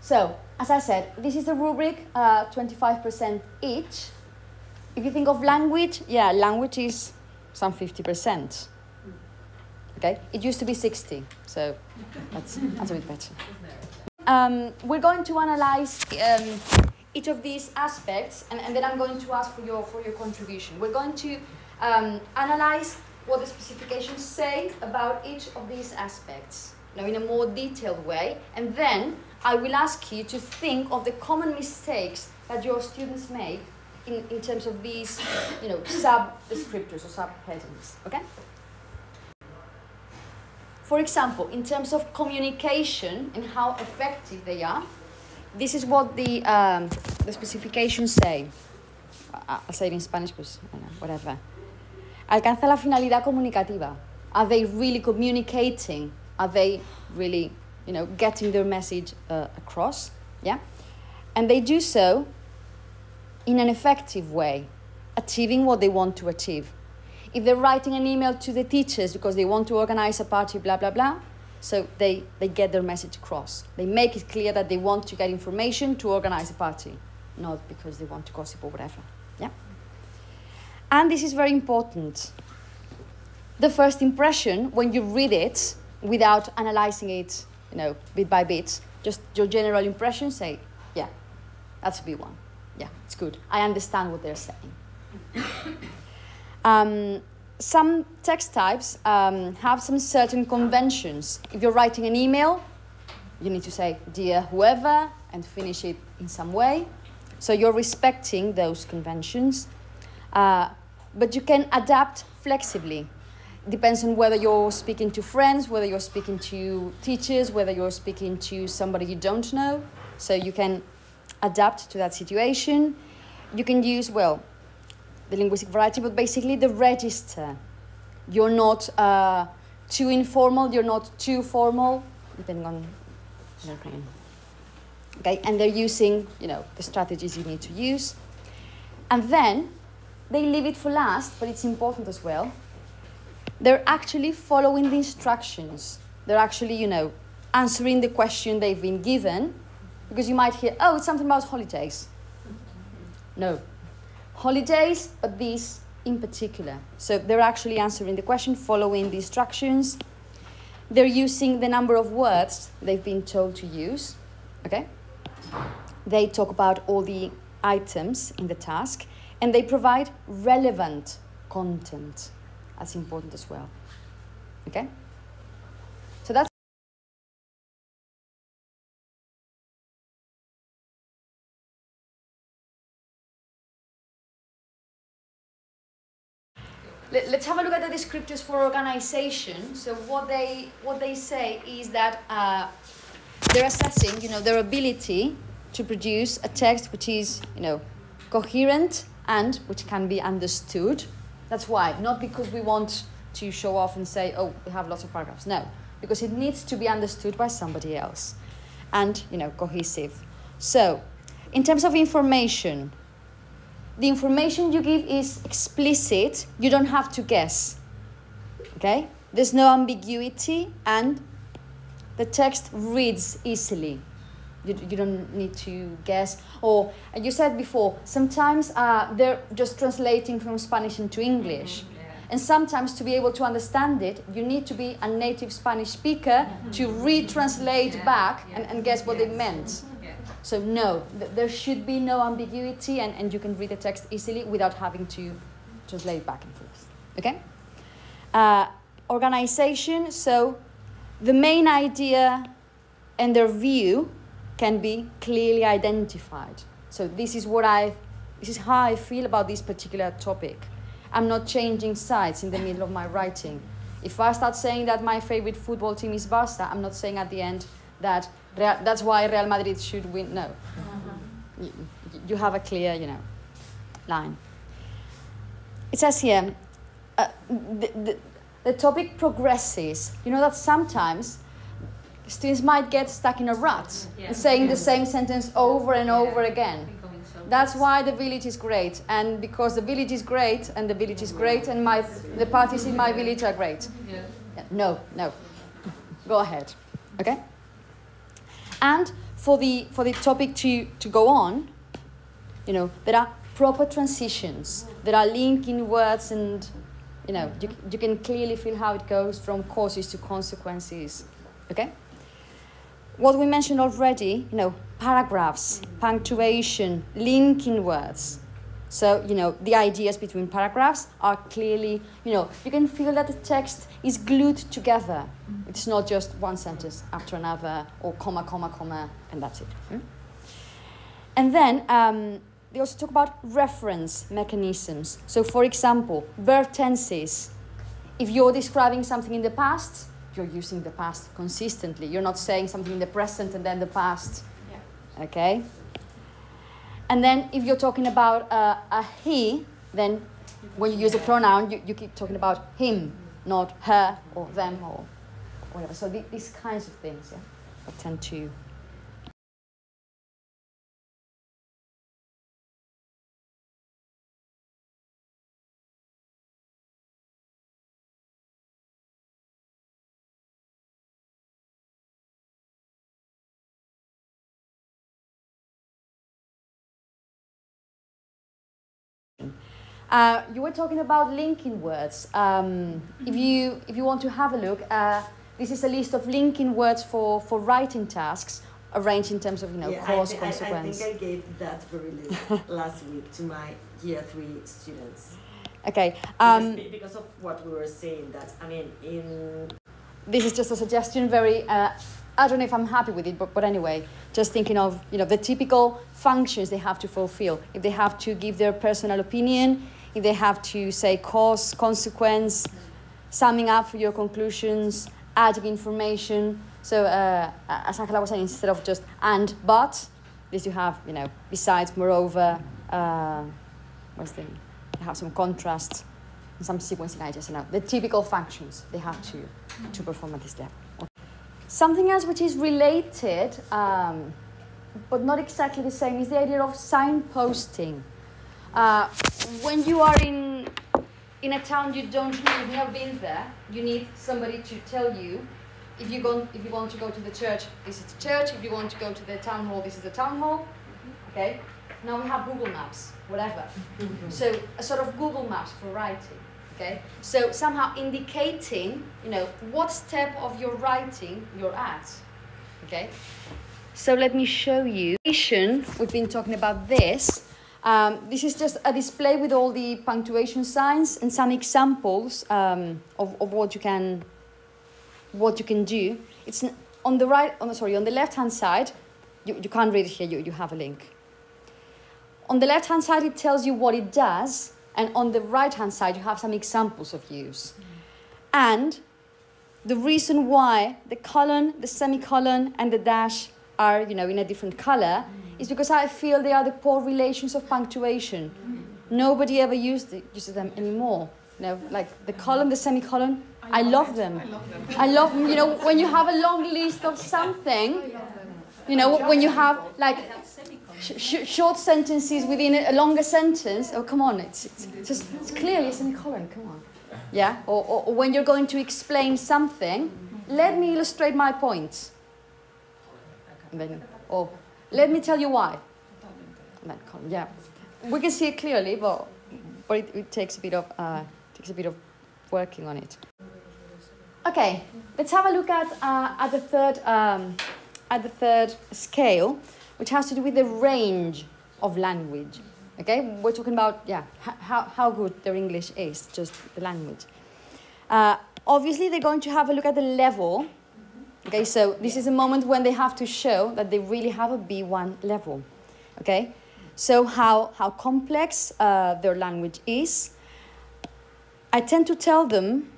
So, as I said, this is the rubric, 25% each. If you think of language, yeah, language is some 50%. Okay, it used to be 60, so that's a bit better. We're going to analyze each of these aspects, and then I'm going to ask for your contribution. We're going to analyze what the specifications say about each of these aspects, in a more detailed way, and then I will ask you to think of the common mistakes that your students make in terms of these, sub-descriptors or sub-headings, okay? For example, in terms of communication and how effective they are, this is what the specifications say. I'll say it in Spanish, because, whatever. Alcanza la finalidad comunicativa. Are they really communicating? Are they really, getting their message across? Yeah? And they do so in an effective way, achieving what they want to achieve. If they're writing an email to the teachers because they want to organize a party, blah, blah, blah, so they get their message across. They make it clear that they want to get information to organize a party, not because they want to gossip or whatever. Yeah? And this is very important. The first impression, when you read it without analyzing it, bit by bit, just your general impression, say, yeah, that's a B1. Yeah, it's good. I understand what they're saying. Some text types have some certain conventions. If you're writing an email, you need to say, dear whoever, and finish it in some way. So you're respecting those conventions. But you can adapt flexibly. It depends on whether you're speaking to friends, whether you're speaking to teachers, whether you're speaking to somebody you don't know. So you can adapt to that situation. You can use, the linguistic variety, but basically the register. You're not too informal, you're not too formal, depending on your opinion. Okay, and they're using, the strategies you need to use. And then they leave it for last, but it's important as well. They're actually following the instructions. They're actually, answering the question they've been given, because you might hear, oh, it's something about holidays. No. Holidays, but these in particular. So they're actually answering the question, following the instructions. They're using the number of words they've been told to use. Okay? They talk about all the items in the task, and they provide relevant content. That's important as well. Okay? So that's let's have a look at the descriptors for organization. So what they say is that they're assessing, their ability to produce a text which is, coherent and which can be understood. That's why, not because we want to show off and say, oh, we have lots of paragraphs. No, because it needs to be understood by somebody else. And, cohesive. So, in terms of information, the information you give is explicit. You don't have to guess. Okay? There's no ambiguity, and the text reads easily. You don't need to guess. Or, you said before, sometimes they're just translating from Spanish into English. And sometimes to be able to understand it, you need to be a native Spanish speaker to retranslate back and guess what they meant. So no, there should be no ambiguity, and you can read the text easily without having to translate back and forth. Okay? Organization, so the main idea and their view can be clearly identified. So this is how I feel about this particular topic. I'm not changing sides in the middle of my writing. If I start saying that my favorite football team is Barca, I'm not saying at the end that that's why Real Madrid should win. No. You have a clear, line. It says here, the topic progresses. You know that sometimes students might get stuck in a rut, saying the same sentence over and over again. That's why the village is great, and because the village is great, and the village is great, and the parties in my village are great. No. Go ahead. Okay? And for the topic to go on, you know, there are proper transitions. There are linking words, and you know, you can clearly feel how it goes from causes to consequences. Okay? What we mentioned already, you know, paragraphs, punctuation, linking words. So, you know, the ideas between paragraphs are clearly, you know, you can feel that the text is glued together. It's not just one sentence after another, or comma, comma, comma, and that's it. And then they also talk about reference mechanisms. So, for example, verb tenses. If you're describing something in the past, you're using the past consistently. You're not saying something in the present and then the past. Yeah. Okay? And then if you're talking about a he, then when you use a pronoun, you keep talking about him, not her or them or whatever. So these kinds of things, yeah, I tend to... You were talking about linking words. If you want to have a look, this is a list of linking words for writing tasks, arranged in terms of, you know, cause, consequence. I think I gave that very list last week to my year 3 students. Okay. Because of what we were saying, that, I mean, this is just a suggestion, very... I don't know if I'm happy with it, but anyway, just thinking of, you know, the typical functions they have to fulfill. If they have to give their personal opinion, if they have to say cause, consequence, summing up for your conclusions, adding information. So, as Angela was saying, instead of just and, but, this you have, you know, besides, moreover, they have some contrast, and some sequencing ideas, you know, the typical functions they have to perform at this level. Something else which is related, but not exactly the same, is the idea of signposting. When you are in a town you don't know, you've never been there, you need somebody to tell you. If you want to go to the church, this is the church. If you want to go to the town hall, this is the town hall. Okay. Now we have Google Maps, whatever. So a sort of Google Maps for writing. Okay, so somehow indicating, you know, what step of your writing you're at. Okay, so let me show you. We've been talking about this. This is just a display with all the punctuation signs and some examples of what you can do. It's on the right, on the left-hand side. You can't read it here. You have a link. On the left-hand side, it tells you what it does. And on the right-hand side, you have some examples of use. And the reason why the colon, the semicolon, and the dash are, you know, in a different color is because I feel they are the poor relations of punctuation. Nobody ever uses them anymore. You know, like the colon, the semicolon, I love them. I love them. You know, when you have a long list of something, you know, when you have like short sentences within a longer sentence. Oh, come on, it's clearly a semicolon. Come on, yeah. Or when you're going to explain something, let me illustrate my point. And then, or let me tell you why. Yeah, we can see it clearly, but it takes a bit of working on it. Okay, let's have a look at the third scale, which has to do with the range of language. Okay, we're talking about how good their English is, just the language. Obviously, they're going to have a look at the level. Okay, so this is a moment when they have to show that they really have a B1 level. Okay, so how complex their language is. I tend to tell them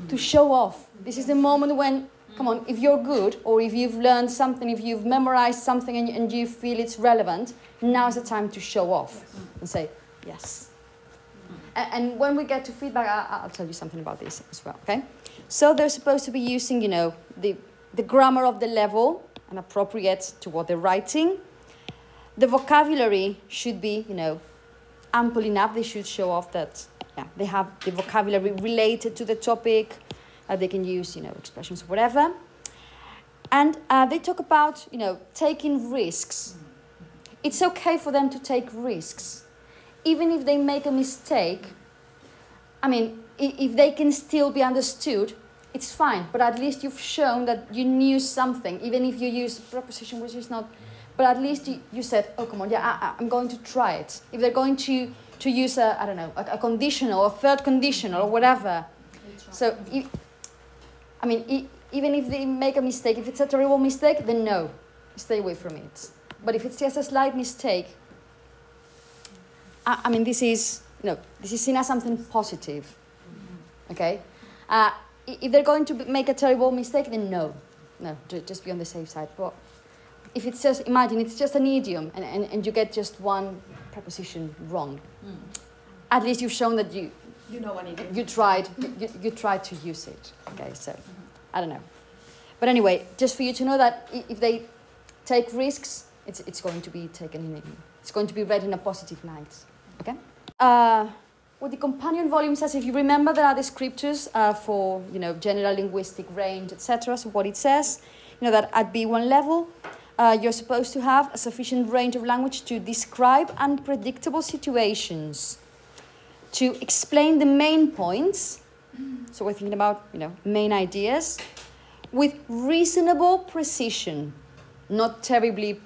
to show off. This is the moment when, come on, if you're good, or if you've learned something, if you've memorized something and you feel it's relevant, now's the time to show off and say, yes. And when we get to feedback, I'll tell you something about this as well, okay? So they're supposed to be using, you know, the grammar of the level and appropriate to what they're writing. The vocabulary should be, you know, ample enough. They should show off that, they have the vocabulary related to the topic. They can use, you know, expressions, whatever. And they talk about, taking risks. It's okay for them to take risks. Even if they make a mistake, I mean, if they can still be understood, it's fine. But at least you've shown that you knew something, even if you use a preposition which is not. But at least you said, oh, come on, yeah, I'm going to try it. If they're going to use a conditional, a third conditional, or whatever. So, even if they make a mistake, if it's a terrible mistake, then no, stay away from it. But if it's just a slight mistake, this is seen as something positive. Okay? If they're going to make a terrible mistake, then no, just be on the safe side. But if it's just, imagine it's just an idiom and you get just one preposition wrong, at least you've shown that you know what it is. You tried to use it. Okay, so I don't know. But anyway, just for you to know that if they take risks, it's going to be taken it's going to be read in a positive light. Okay? What the companion volume says, if you remember, there are descriptors for general linguistic range, etc. So what it says, that at B1 level, you're supposed to have a sufficient range of language to describe unpredictable situations, to explain the main points. So we're thinking about main ideas with reasonable precision, not terribly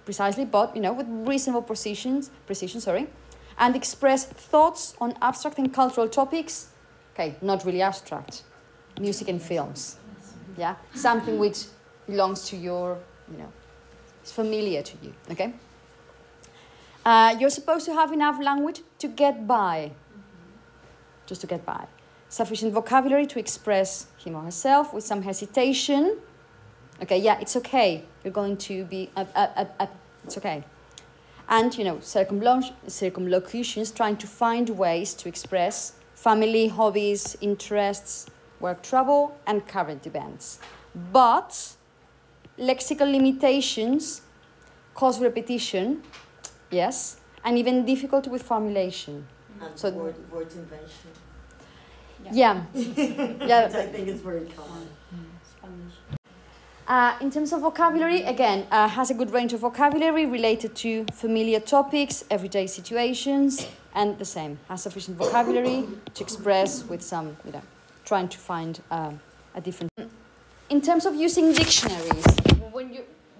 precisely, but with reasonable precision, and express thoughts on abstract and cultural topics. Okay, not really abstract. Music and films. Yeah, something which belongs to your, it's familiar to you. Okay. You're supposed to have enough language to get by. Just to get by. Sufficient vocabulary to express him or herself with some hesitation. Okay, yeah, it's okay. You're going to be, it's okay. And, circumlocutions, trying to find ways to express family, hobbies, interests, work trouble, and current events. But lexical limitations cause repetition, yes, and even difficulty with formulation. And so word invention. Yeah. Yeah. Which I think is very common. Spanish. In terms of vocabulary, again, has a good range of vocabulary related to familiar topics, everyday situations, and the same. Has sufficient vocabulary to express with some, trying to find a different. In terms of using dictionaries,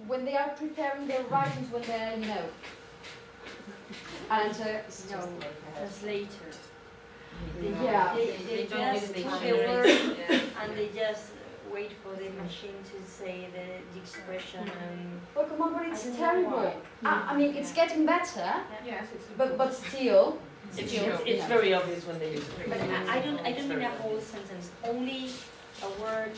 when they are preparing their writings, when they're, Translator. They just put the word and they just wait for the machine to say the expression. Oh, come on, but it's terrible. It's getting better. Yes, it's but still. It's very obvious when they use it. But I don't mean a whole sentence. Only a word.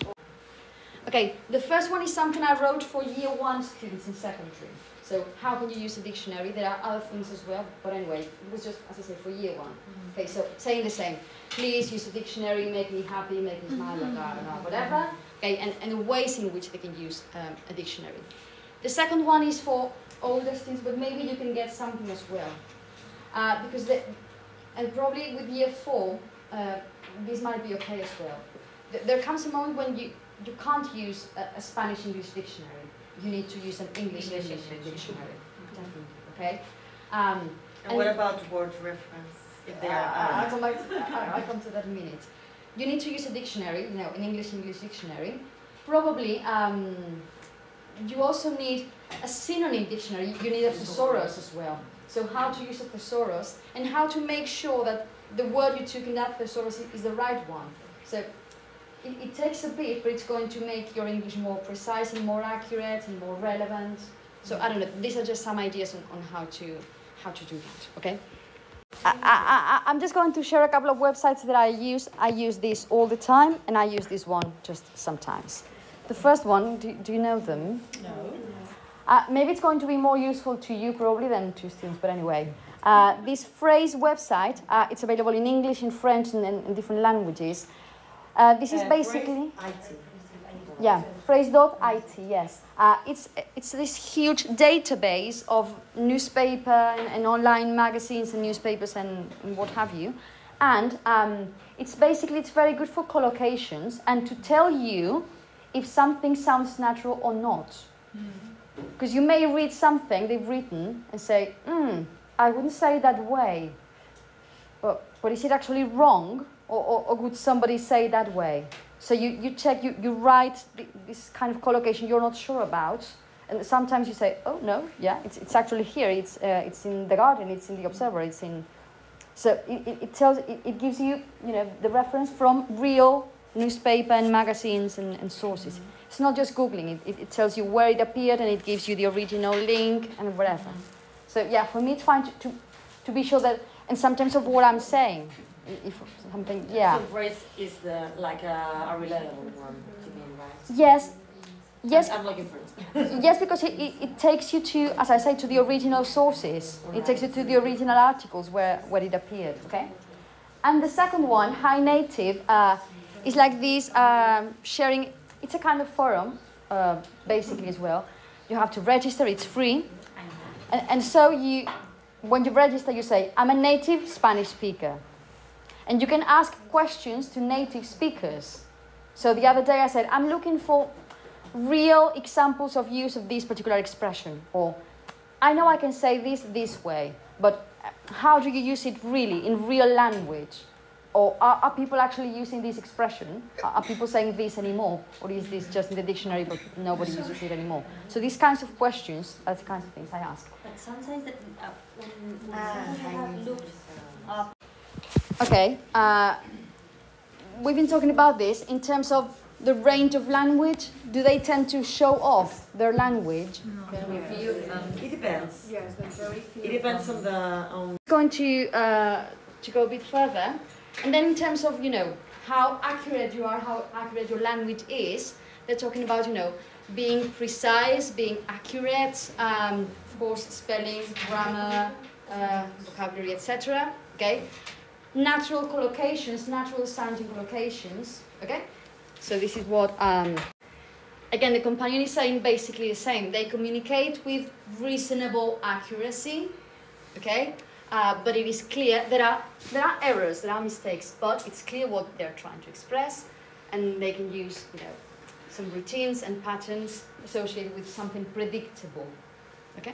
Okay, the first one is something I wrote for year 1 students in secondary. So how can you use a dictionary? There are other things as well, but anyway, it was just, as I said, for year 1. Okay, so saying the same. Please use a dictionary, make me happy, make me smile, whatever. Okay, and ways in which they can use a dictionary. The second one is for older students, but maybe you can get something as well. And probably with year 4, this might be okay as well. There comes a moment when you can't use a Spanish-English dictionary. You need to use an English-English dictionary. Definitely, okay? And what about word reference? If they are I'll come to that in a minute. You need to use a dictionary, an English-English dictionary. Probably you also need a synonym dictionary. You need a thesaurus as well. So how to use a thesaurus and how to make sure that the word you took in that thesaurus is the right one. So it takes a bit, but it's going to make your English more precise and more accurate and more relevant. So I don't know, these are just some ideas on how to do that, okay? I'm just going to share a couple of websites that I use. I use this all the time, and I use this one just sometimes. The first one, do you know them? No. Maybe it's going to be more useful to you probably than to students, but anyway. This Phrase website, it's available in English, in French, and in different languages. This is basically... Yeah, Phrase.it, yes. It's this huge database of newspaper and online magazines and newspapers and what have you. And it's very good for collocations and to tell you if something sounds natural or not. Because you may read something they've written and say, I wouldn't say it that way. But is it actually wrong? Or would somebody say it that way? So you check, you write this kind of collocation you're not sure about. And sometimes you say, oh, no, yeah, it's actually here. It's in The Guardian, it's in The Observer, it's in... So it gives you, the reference from real newspaper and magazines and sources. It's not just Googling, it tells you where it appeared and it gives you the original link and whatever. So yeah, for me it's fine to be sure that, and sometimes of what I'm saying, if something, yeah. So phrase is like a reliable one, you mean, right? Yes. Yes. I'm looking for it. Yes, because it takes you to, as I say, to the original sources. Right. It takes you to the original articles where it appeared, okay? And the second one, High Native, is like this sharing, it's a kind of forum, basically as well. You have to register, it's free. And so when you register, you say, I'm a native Spanish speaker. And you can ask questions to native speakers. So the other day I said, I'm looking for real examples of use of this particular expression, or I know I can say this way, but how do you use it really in real language? Or are people actually using this expression? Are people saying this anymore? Or is this just in the dictionary but nobody uses it anymore? So these kinds of questions are the kinds of things I ask. But sometimes that when people have looked up. Okay, we've been talking about this in terms of the range of language. Do they tend to show off their language? No. It depends. Yes, there's very few. It depends on the... Going to go a bit further, and then in terms of, how accurate you are, how accurate your language is, they're talking about, being precise, being accurate, of course, spelling, grammar, vocabulary, etc. Okay? Natural collocations, natural sounding collocations, okay? So this is what, again, the companion is saying basically the same. They communicate with reasonable accuracy, okay? But it is clear, there are errors, there are mistakes, but it's clear what they're trying to express, and they can use, some routines and patterns associated with something predictable, okay?